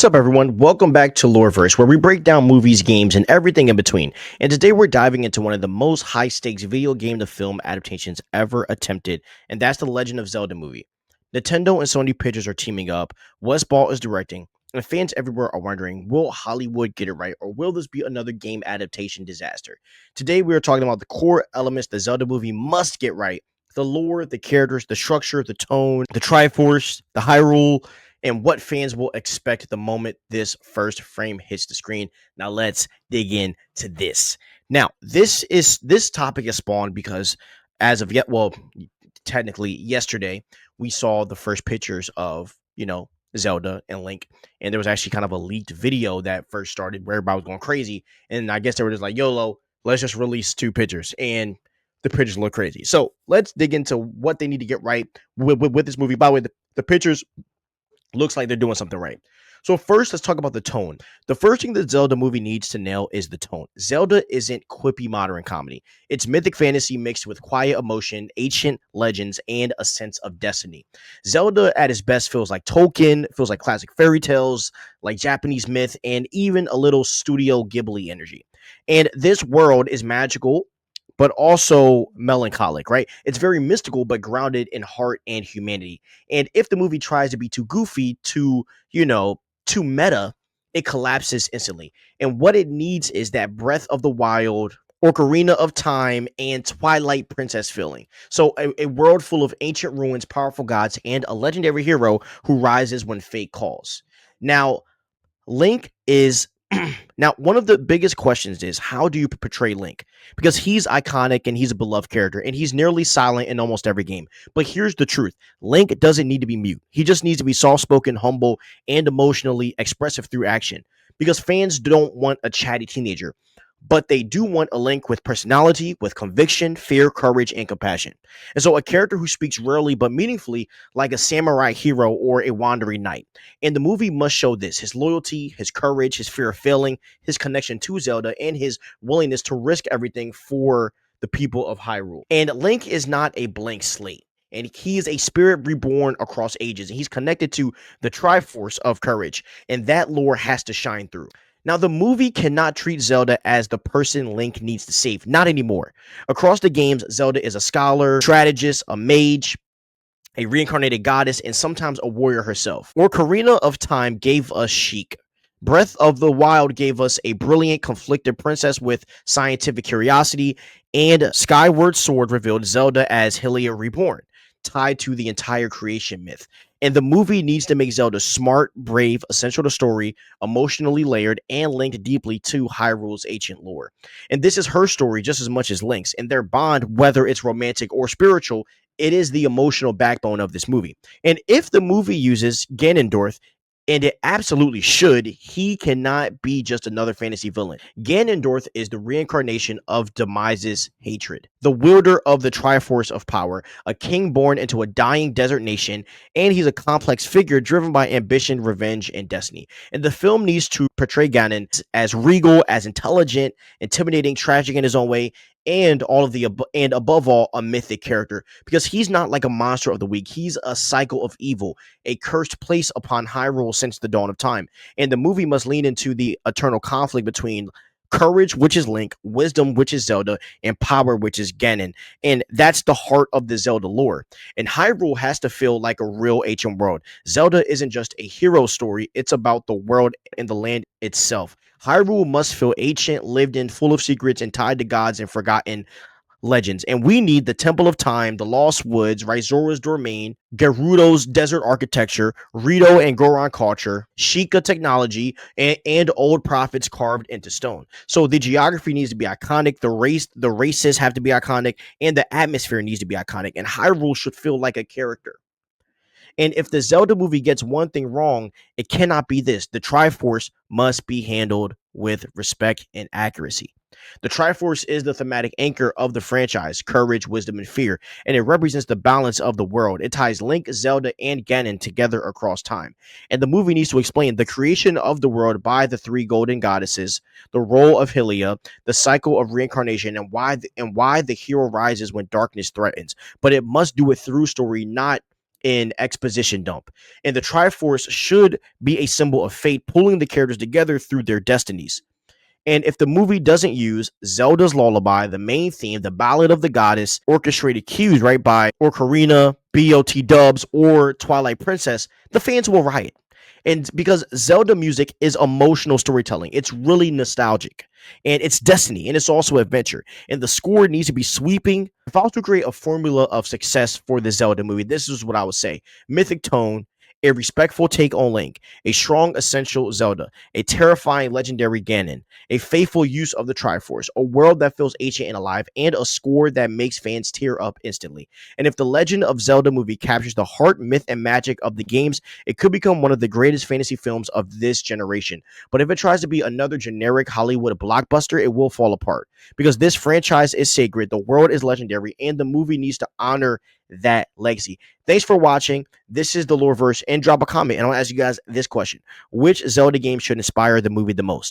What's up, everyone? Welcome back to Loreverse, where we break down movies, games, and everything in between. And today we're diving into one of the most high stakes video game to film adaptations ever attempted, and that's the Legend of Zelda movie. Nintendo and Sony Pictures are teaming up, Wes Ball is directing, and fans everywhere are wondering, will Hollywood get it right, or will this be another game adaptation disaster? Today we are talking about the core elements the Zelda movie must get right: the lore, the characters, the structure, the tone, the Triforce, the Hyrule, and what fans will expect the moment this first frame hits the screen. Now let's dig into this. Now, this topic is spawned because as of yet, well, technically yesterday, we saw the first pictures of, Zelda and Link, and there was actually kind of a leaked video that first started where everybody was going crazy. And I guess they were just like, YOLO, let's just release two pictures. And the pictures look crazy. So let's dig into what they need to get right with this movie. By the way, the pictures looks like they're doing something right. So first, let's talk about the tone. The first thing the Zelda movie needs to nail is the tone. Zelda isn't quippy modern comedy. It's mythic fantasy mixed with quiet emotion, ancient legends, and a sense of destiny. Zelda at its best feels like Tolkien, feels like classic fairy tales, like Japanese myth, and even a little Studio Ghibli energy. And this world is magical, but also melancholic, right? It's very mystical, but grounded in heart and humanity. And if the movie tries to be too goofy, too meta, it collapses instantly. And what it needs is that Breath of the Wild, Ocarina of Time, and Twilight Princess feeling. So a world full of ancient ruins, powerful gods, and a legendary hero who rises when fate calls. Now, Link is now one of the biggest questions is, how do you portray Link? Because he's iconic and he's a beloved character and he's nearly silent in almost every game. But here's the truth: Link doesn't need to be mute. He just needs to be soft-spoken, humble, and emotionally expressive through action. Because fans don't want a chatty teenager, but they do want a Link with personality, with conviction, fear, courage, and compassion. And so a character who speaks rarely but meaningfully, like a samurai hero or a wandering knight. And the movie must show this: his loyalty, his courage, his fear of failing, his connection to Zelda, and his willingness to risk everything for the people of Hyrule. And Link is not a blank slate. And he is a spirit reborn across ages. And he's connected to the Triforce of courage. And that lore has to shine through. Now, the movie cannot treat Zelda as the person Link needs to save. Not anymore. Across the games, Zelda is a scholar, strategist, a mage, a reincarnated goddess, and sometimes a warrior herself. Ocarina of Time gave us Sheik. Breath of the Wild gave us a brilliant, conflicted princess with scientific curiosity, and Skyward Sword revealed Zelda as Hylia reborn, tied to the entire creation myth. And the movie needs to make Zelda smart, brave, essential to story, emotionally layered, and linked deeply to Hyrule's ancient lore. And this is her story just as much as Link's, and their bond, whether it's romantic or spiritual, it is the emotional backbone of this movie. And if the movie uses Ganondorf, and it absolutely should, he cannot be just another fantasy villain. Ganondorf is the reincarnation of Demise's hatred, the wielder of the Triforce of power, a king born into a dying desert nation, and he's a complex figure driven by ambition, revenge, and destiny. And the film needs to portray Ganon as regal, as intelligent, intimidating, tragic in his own way, and and above all, a mythic character, because he's not like a monster of the week. He's a cycle of evil, a cursed place upon Hyrule since the dawn of time. And the movie must lean into the eternal conflict between courage, which is Link, wisdom, which is Zelda, and power, which is Ganon. And that's the heart of the Zelda lore. And Hyrule has to feel like a real ancient world. Zelda isn't just a hero story, it's about the world and the land itself. Hyrule must feel ancient, lived in, full of secrets, and tied to gods and forgotten legends. And we need the Temple of Time, the Lost Woods, Ryzora's domain, Gerudo's desert architecture, Rito and Goron culture, Sheikah technology, and old prophets carved into stone. So the geography needs to be iconic, the races have to be iconic, and the atmosphere needs to be iconic. And Hyrule should feel like a character. And if the Zelda movie gets one thing wrong, it cannot be this: the Triforce must be handled with respect and accuracy. The Triforce is the thematic anchor of the franchise: courage, wisdom, and fear, and it represents the balance of the world. It ties Link, Zelda, and Ganon together across time. And the movie needs to explain the creation of the world by the three golden goddesses, the role of Hylia, the cycle of reincarnation, and why the hero rises when darkness threatens. But it must do it through story, not in exposition dump. And the Triforce should be a symbol of fate, pulling the characters together through their destinies. And if the movie doesn't use Zelda's Lullaby, the main theme, the Ballad of the Goddess, orchestrated cues, right, by Ocarina, BOT Dubs, or Twilight Princess, the fans will riot. And because Zelda music is emotional storytelling, it's really nostalgic. And it's destiny, and it's also adventure. And the score needs to be sweeping. If I was to create a formula of success for the Zelda movie, this is what I would say: mythic tone, a respectful take on Link, a strong essential Zelda, a terrifying legendary Ganon, a faithful use of the Triforce, a world that feels ancient and alive, and a score that makes fans tear up instantly. And if the Legend of Zelda movie captures the heart, myth, and magic of the games, it could become one of the greatest fantasy films of this generation. But if it tries to be another generic Hollywood blockbuster, it will fall apart. Because this franchise is sacred, the world is legendary, and the movie needs to honor that legacy. Thanks for watching. This is the Loreverse, and drop a comment, and I'll ask you guys this question: which Zelda game should inspire the movie the most?